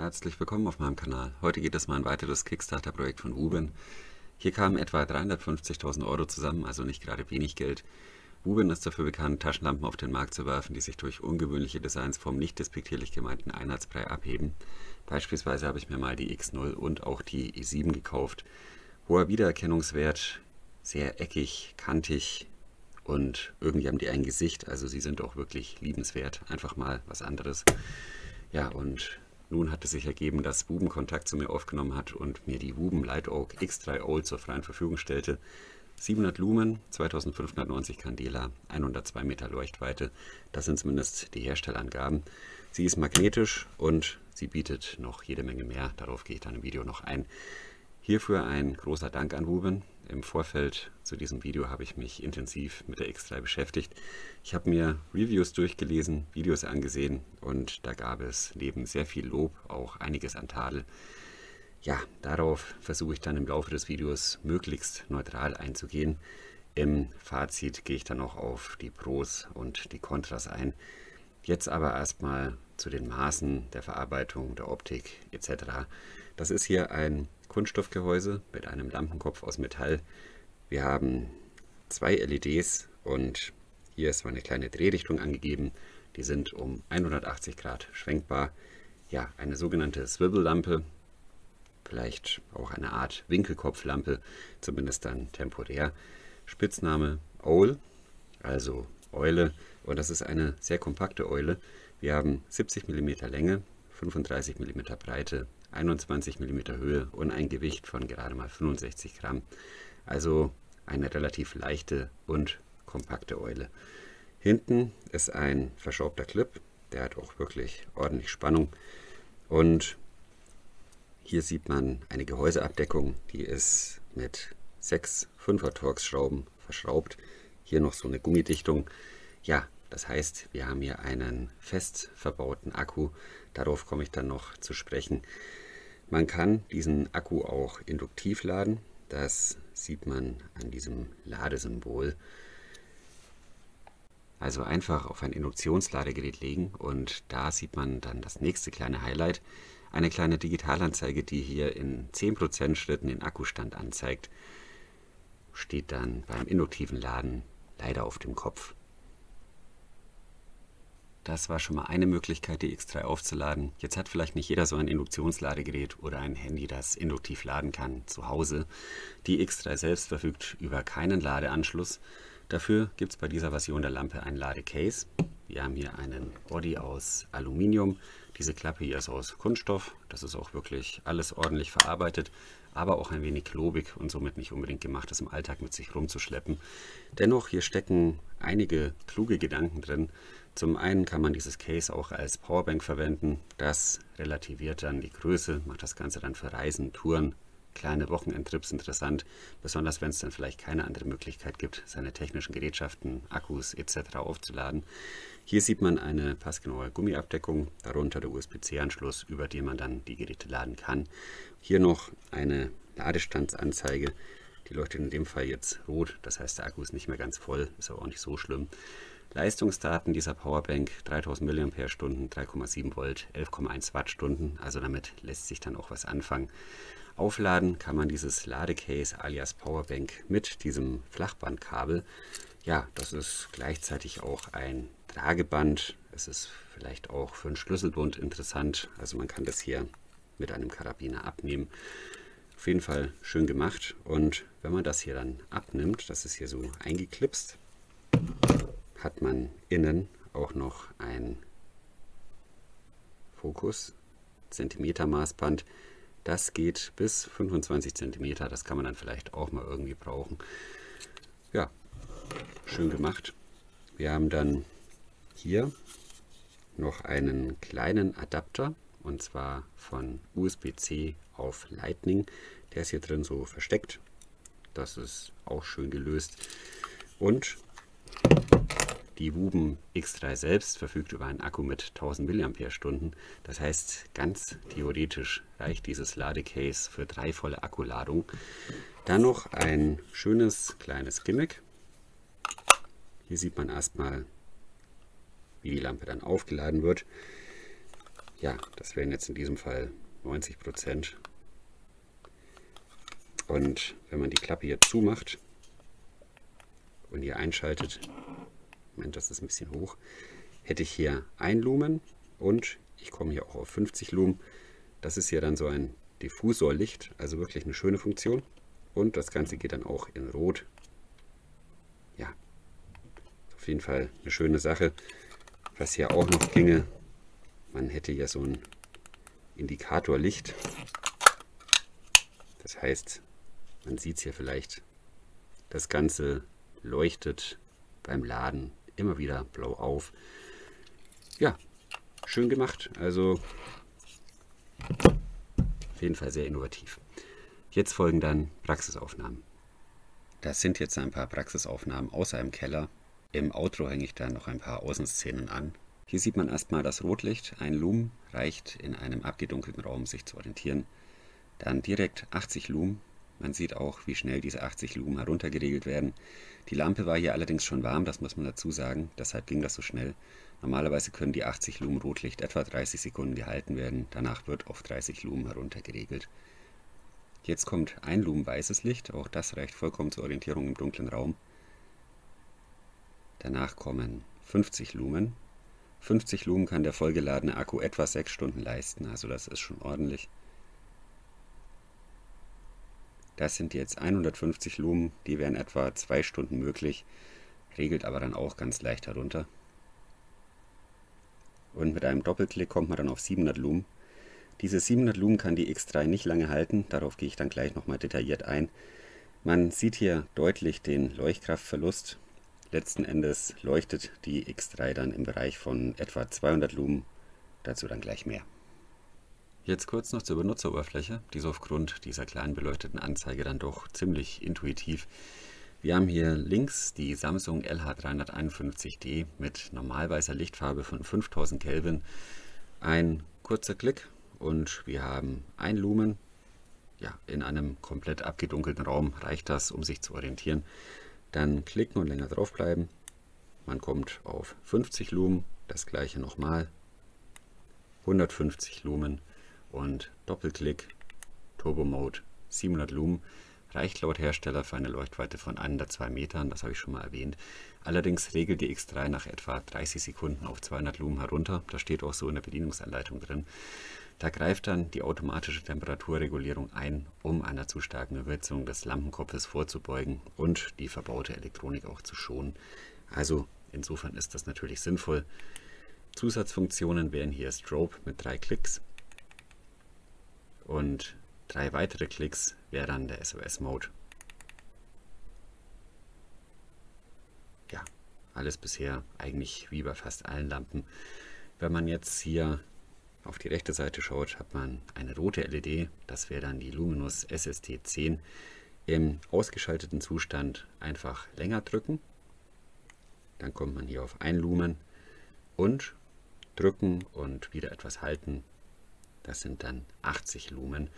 Herzlich willkommen auf meinem Kanal. Heute geht es mal ein weiteres Kickstarter-Projekt von Wuben. Hier kamen etwa 350.000 Euro zusammen, also nicht gerade wenig Geld. Wuben ist dafür bekannt, Taschenlampen auf den Markt zu werfen, die sich durch ungewöhnliche Designs vom nicht despektierlich gemeinten Einheitsbrei abheben. Beispielsweise habe ich mir mal die X0 und auch die E7 gekauft. Hoher Wiedererkennungswert, sehr eckig, kantig und irgendwie haben die ein Gesicht, also sie sind auch wirklich liebenswert. Einfach mal was anderes. Ja, und nun hat es sich ergeben, dass Wuben Kontakt zu mir aufgenommen hat und mir die Wuben Light Oak X3 Old zur freien Verfügung stellte. 700 Lumen, 2590 Candela, 102 Meter Leuchtweite. Das sind zumindest die Herstellerangaben. Sie ist magnetisch und sie bietet noch jede Menge mehr. Darauf gehe ich dann im Video noch ein. Hierfür ein großer Dank an Wuben. Im Vorfeld zu diesem Video habe ich mich intensiv mit der X3 beschäftigt. Ich habe mir Reviews durchgelesen, Videos angesehen und da gab es neben sehr viel Lob auch einiges an Tadel. Ja, darauf versuche ich dann im Laufe des Videos möglichst neutral einzugehen. Im Fazit gehe ich dann auch auf die Pros und die Kontras ein. Jetzt aber erstmal zu den Maßen der Verarbeitung, der Optik etc. Das ist hier ein Kunststoffgehäuse mit einem Lampenkopf aus Metall. Wir haben zwei LEDs und hier ist mal eine kleine Drehrichtung angegeben. Die sind um 180 Grad schwenkbar. Ja, eine sogenannte Swivel-Lampe, vielleicht auch eine Art Winkelkopflampe, zumindest dann temporär. Spitzname Owl, also Eule, und das ist eine sehr kompakte Eule. Wir haben 70 mm Länge, 35 mm Breite, 21 mm Höhe und ein Gewicht von gerade mal 65 Gramm. Also eine relativ leichte und kompakte Eule. Hinten ist ein verschraubter Clip, der hat auch wirklich ordentlich Spannung. Und hier sieht man eine Gehäuseabdeckung, die ist mit 6 5er Torx-Schrauben verschraubt. Hier noch so eine Gummidichtung. Ja, das heißt, wir haben hier einen fest verbauten Akku. Darauf komme ich dann noch zu sprechen. Man kann diesen Akku auch induktiv laden. Das sieht man an diesem Ladesymbol. Also einfach auf ein Induktionsladegerät legen und da sieht man dann das nächste kleine Highlight. Eine kleine Digitalanzeige, die hier in 10% Schritten den Akkustand anzeigt, steht dann beim induktiven Laden leider auf dem Kopf. Das war schon mal eine Möglichkeit, die X3 aufzuladen. Jetzt hat vielleicht nicht jeder so ein Induktionsladegerät oder ein Handy, das induktiv laden kann, zu Hause. Die X3 selbst verfügt über keinen Ladeanschluss. Dafür gibt es bei dieser Version der Lampe ein Ladecase. Wir haben hier einen Body aus Aluminium. Diese Klappe hier ist aus Kunststoff. Das ist auch wirklich alles ordentlich verarbeitet, aber auch ein wenig klobig und somit nicht unbedingt gemacht, das im Alltag mit sich rumzuschleppen. Dennoch, hier stecken einige kluge Gedanken drin. Zum einen kann man dieses Case auch als Powerbank verwenden. Das relativiert dann die Größe, macht das Ganze dann für Reisen, Touren, kleine Wochenendtrips interessant, besonders wenn es dann vielleicht keine andere Möglichkeit gibt, seine technischen Gerätschaften, Akkus etc. aufzuladen. Hier sieht man eine passgenaue Gummiabdeckung, darunter der USB-C-Anschluss, über den man dann die Geräte laden kann. Hier noch eine Ladestandsanzeige, die leuchtet in dem Fall jetzt rot, das heißt der Akku ist nicht mehr ganz voll, ist aber auch nicht so schlimm. Leistungsdaten dieser Powerbank 3000 mAh, 3,7 Volt, 11,1 Wattstunden, also damit lässt sich dann auch was anfangen. Aufladen kann man dieses Ladecase alias Powerbank mit diesem Flachbandkabel. Ja, das ist gleichzeitig auch ein Trageband. Es ist vielleicht auch für einen Schlüsselbund interessant. Also man kann das hier mit einem Karabiner abnehmen. Auf jeden Fall schön gemacht. Und wenn man das hier dann abnimmt, das ist hier so eingeklipst, hat man innen auch noch ein Fokus Zentimetermaßband. Das geht bis 25 cm, das kann man dann vielleicht auch mal irgendwie brauchen. Ja, schön gemacht. Wir haben dann hier noch einen kleinen Adapter und zwar von USB-C auf Lightning. Der ist hier drin so versteckt. Das ist auch schön gelöst. Und die Wuben X3 selbst verfügt über einen Akku mit 1000 mAh. Das heißt, ganz theoretisch reicht dieses Ladecase für 3 volle Akkuladungen. Dann noch ein schönes kleines Gimmick. Hier sieht man erstmal, wie die Lampe dann aufgeladen wird. Ja, das wären jetzt in diesem Fall 90%. Und wenn man die Klappe hier zumacht und hier einschaltet, Moment, das ist ein bisschen hoch, hätte ich hier 1 Lumen und ich komme hier auch auf 50 Lumen. Das ist hier dann so ein Diffusorlicht, also wirklich eine schöne Funktion. Und das Ganze geht dann auch in Rot. Ja, auf jeden Fall eine schöne Sache. Was hier auch noch ginge, man hätte hier so ein Indikatorlicht. Das heißt, man sieht es hier vielleicht, das Ganze leuchtet beim Laden immer wieder blau auf. Ja, schön gemacht. Also auf jeden Fall sehr innovativ. Jetzt folgen dann Praxisaufnahmen. Das sind jetzt ein paar Praxisaufnahmen außer im Keller. Im Outro hänge ich dann noch ein paar Außenszenen an. Hier sieht man erstmal das Rotlicht. Ein Lumen reicht in einem abgedunkelten Raum, sich zu orientieren. Dann direkt 80 Lumen. Man sieht auch, wie schnell diese 80 Lumen heruntergeregelt werden. Die Lampe war hier allerdings schon warm, das muss man dazu sagen. Deshalb ging das so schnell. Normalerweise können die 80 Lumen Rotlicht etwa 30 Sekunden gehalten werden. Danach wird auf 30 Lumen heruntergeregelt. Jetzt kommt 1 Lumen weißes Licht. Auch das reicht vollkommen zur Orientierung im dunklen Raum. Danach kommen 50 Lumen. 50 Lumen kann der vollgeladene Akku etwa 6 Stunden leisten, also das ist schon ordentlich. Das sind jetzt 150 Lumen, die wären etwa 2 Stunden möglich, regelt aber dann auch ganz leicht herunter. Und mit einem Doppelklick kommt man dann auf 700 Lumen. Diese 700 Lumen kann die X3 nicht lange halten, darauf gehe ich dann gleich nochmal detailliert ein. Man sieht hier deutlich den Leuchtkraftverlust. Letzten Endes leuchtet die X3 dann im Bereich von etwa 200 Lumen, dazu dann gleich mehr. Jetzt kurz noch zur Benutzeroberfläche, die ist aufgrund dieser kleinen beleuchteten Anzeige dann doch ziemlich intuitiv. Wir haben hier links die Samsung LH351D mit normalweißer Lichtfarbe von 5000 Kelvin. Ein kurzer Klick und wir haben 1 Lumen. Ja, in einem komplett abgedunkelten Raum reicht das, um sich zu orientieren. Dann klicken und länger draufbleiben. Man kommt auf 50 Lumen, das gleiche nochmal, 150 Lumen und Doppelklick, Turbo Mode, 700 Lumen. Reicht laut Hersteller für eine Leuchtweite von 102 Metern, das habe ich schon mal erwähnt. Allerdings regelt die X3 nach etwa 30 Sekunden auf 200 Lumen herunter. Das steht auch so in der Bedienungsanleitung drin. Da greift dann die automatische Temperaturregulierung ein, um einer zu starken Überhitzung des Lampenkopfes vorzubeugen und die verbaute Elektronik auch zu schonen. Also insofern ist das natürlich sinnvoll. Zusatzfunktionen wären hier Strobe mit 3 Klicks und 3 weitere Klicks wäre dann der SOS-Mode. Ja, alles bisher eigentlich wie bei fast allen Lampen. Wenn man jetzt hier auf die rechte Seite schaut, hat man eine rote LED, das wäre dann die Luminous SST10. Im ausgeschalteten Zustand einfach länger drücken, dann kommt man hier auf 1 Lumen und drücken und wieder etwas halten, das sind dann 80 Lumen.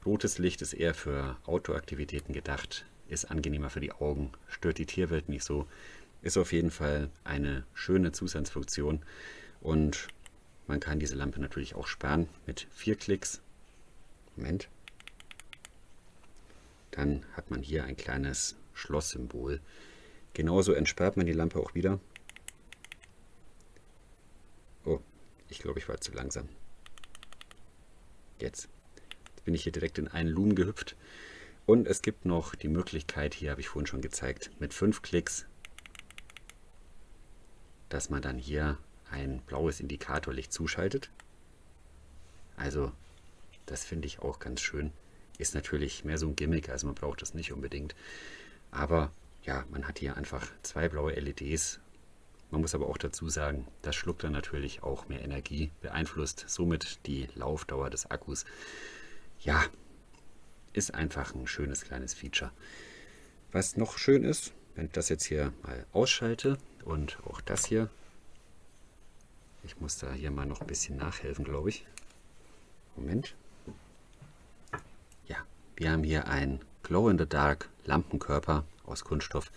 Rotes Licht ist eher für Outdoor-Aktivitäten gedacht, ist angenehmer für die Augen, stört die Tierwelt nicht so, ist auf jeden Fall eine schöne Zusatzfunktion und man kann diese Lampe natürlich auch sparen mit 4 Klicks. Moment. Dann hat man hier ein kleines Schlosssymbol. Genauso entsperrt man die Lampe auch wieder. Oh, ich glaube, ich war zu langsam. Jetzt bin ich hier direkt in einen Lumen gehüpft. Und es gibt noch die Möglichkeit, hier habe ich vorhin schon gezeigt, mit 5 Klicks, dass man dann hier ein blaues Indikatorlicht zuschaltet. Also das finde ich auch ganz schön. Ist natürlich mehr so ein Gimmick, also man braucht das nicht unbedingt. Aber ja, man hat hier einfach 2 blaue LEDs. Man muss aber auch dazu sagen, das schluckt dann natürlich auch mehr Energie, beeinflusst somit die Laufdauer des Akkus. Ja, ist einfach ein schönes kleines Feature. Was noch schön ist, wenn ich das jetzt hier mal ausschalte und auch das hier, ich muss da hier mal noch ein bisschen nachhelfen, glaube ich. Moment. Ja, wir haben hier einen Glow-in-the-Dark Lampenkörper aus Kunststoff.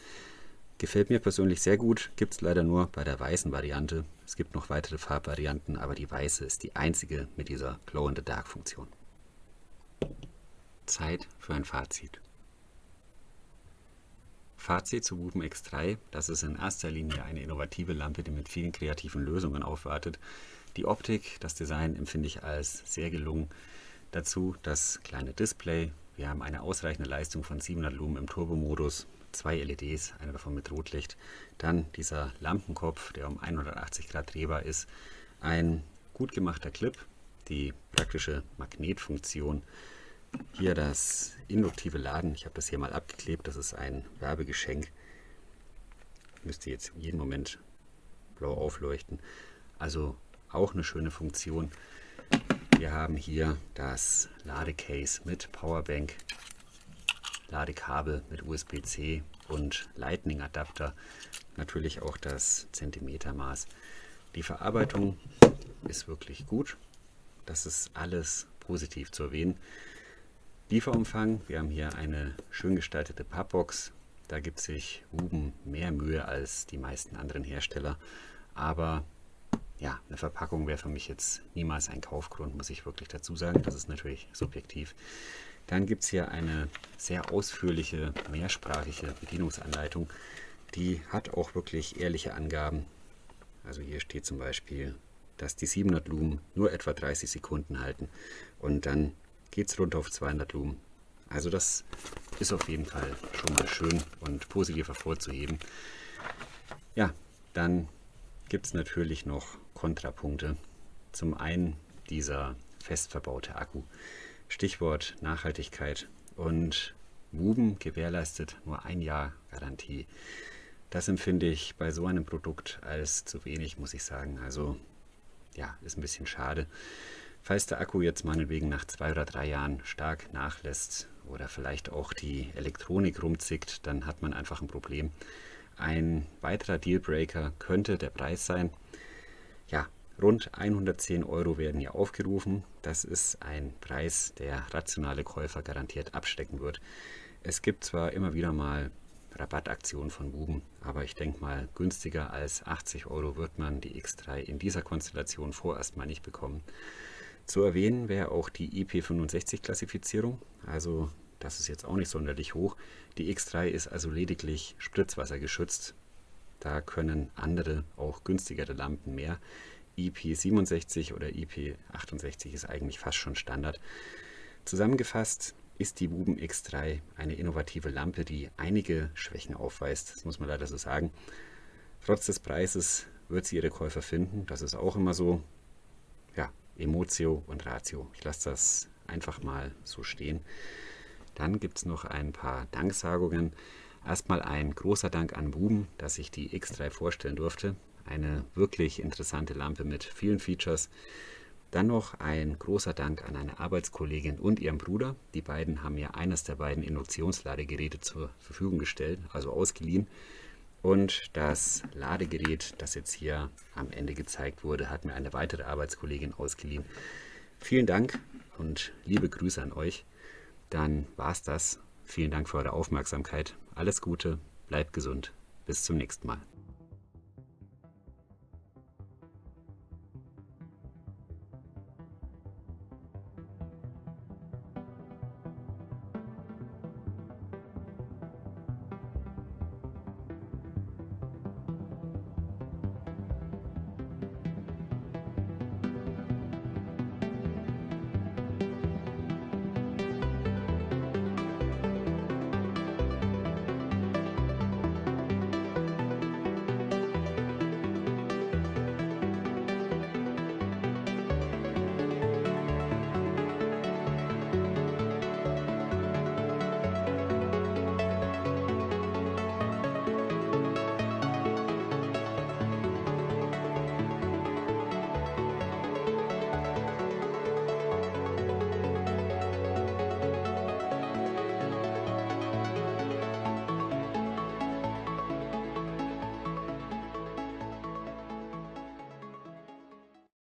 Gefällt mir persönlich sehr gut, gibt es leider nur bei der weißen Variante. Es gibt noch weitere Farbvarianten, aber die weiße ist die einzige mit dieser Glow-in-the-Dark-Funktion. Zeit für ein Fazit. Fazit zu Wuben X3, das ist in erster Linie eine innovative Lampe, die mit vielen kreativen Lösungen aufwartet. Die Optik, das Design empfinde ich als sehr gelungen. Dazu das kleine Display. Wir haben eine ausreichende Leistung von 700 Lumen im Turbo-Modus, 2 LEDs, eine davon mit Rotlicht. Dann dieser Lampenkopf, der um 180 Grad drehbar ist. Ein gut gemachter Clip, die praktische Magnetfunktion. Hier das induktive Laden, ich habe das hier mal abgeklebt, das ist ein Werbegeschenk. Müsste jetzt jeden Moment blau aufleuchten. Also auch eine schöne Funktion. Wir haben hier das Ladecase mit Powerbank, Ladekabel mit USB-C und Lightning-Adapter. Natürlich auch das Zentimetermaß. Die Verarbeitung ist wirklich gut. Das ist alles positiv zu erwähnen. Lieferumfang, wir haben hier eine schön gestaltete Pappbox. Da gibt sich Wuben mehr Mühe als die meisten anderen Hersteller. Aber ja, eine Verpackung wäre für mich jetzt niemals ein Kaufgrund, muss ich wirklich dazu sagen. Das ist natürlich subjektiv. Dann gibt es hier eine sehr ausführliche, mehrsprachige Bedienungsanleitung. Die hat auch wirklich ehrliche Angaben. Also hier steht zum Beispiel, dass die 700 Lumen nur etwa 30 Sekunden halten. Und dann geht es runter auf 200 Lumen. Also das ist auf jeden Fall schon mal schön und positiv hervorzuheben. Ja, dann gibt es natürlich noch Kontrapunkte. Zum einen dieser fest verbaute Akku. Stichwort Nachhaltigkeit. Und Wuben gewährleistet nur 1 Jahr Garantie. Das empfinde ich bei so einem Produkt als zu wenig, muss ich sagen. Also ja, ist ein bisschen schade. Falls der Akku jetzt meinetwegen nach 2 oder 3 Jahren stark nachlässt oder vielleicht auch die Elektronik rumzickt, dann hat man einfach ein Problem. Ein weiterer Dealbreaker könnte der Preis sein. Ja, rund 110 € werden hier aufgerufen. Das ist ein Preis, der rationale Käufer garantiert abstecken wird. Es gibt zwar immer wieder mal Rabattaktionen von Wuben, aber ich denke mal, günstiger als 80 € wird man die X3 in dieser Konstellation vorerst mal nicht bekommen. Zu erwähnen wäre auch die IP65-Klassifizierung, also das ist jetzt auch nicht sonderlich hoch. Die X3 ist also lediglich spritzwassergeschützt. Da können andere, auch günstigere Lampen mehr. IP67 oder IP68 ist eigentlich fast schon Standard. Zusammengefasst ist die Wuben X3 eine innovative Lampe, die einige Schwächen aufweist. Das muss man leider so sagen. Trotz des Preises wird sie ihre Käufer finden. Das ist auch immer so. Ja, Emotio und Ratio. Ich lasse das einfach mal so stehen. Dann gibt es noch ein paar Danksagungen. Erstmal ein großer Dank an Wuben, dass ich die X3 vorstellen durfte. Eine wirklich interessante Lampe mit vielen Features. Dann noch ein großer Dank an eine Arbeitskollegin und ihren Bruder. Die beiden haben mir eines der beiden Induktionsladegeräte zur Verfügung gestellt, also ausgeliehen. Und das Ladegerät, das jetzt hier am Ende gezeigt wurde, hat mir eine weitere Arbeitskollegin ausgeliehen. Vielen Dank und liebe Grüße an euch. Dann war's das. Vielen Dank für eure Aufmerksamkeit. Alles Gute, bleibt gesund. Bis zum nächsten Mal.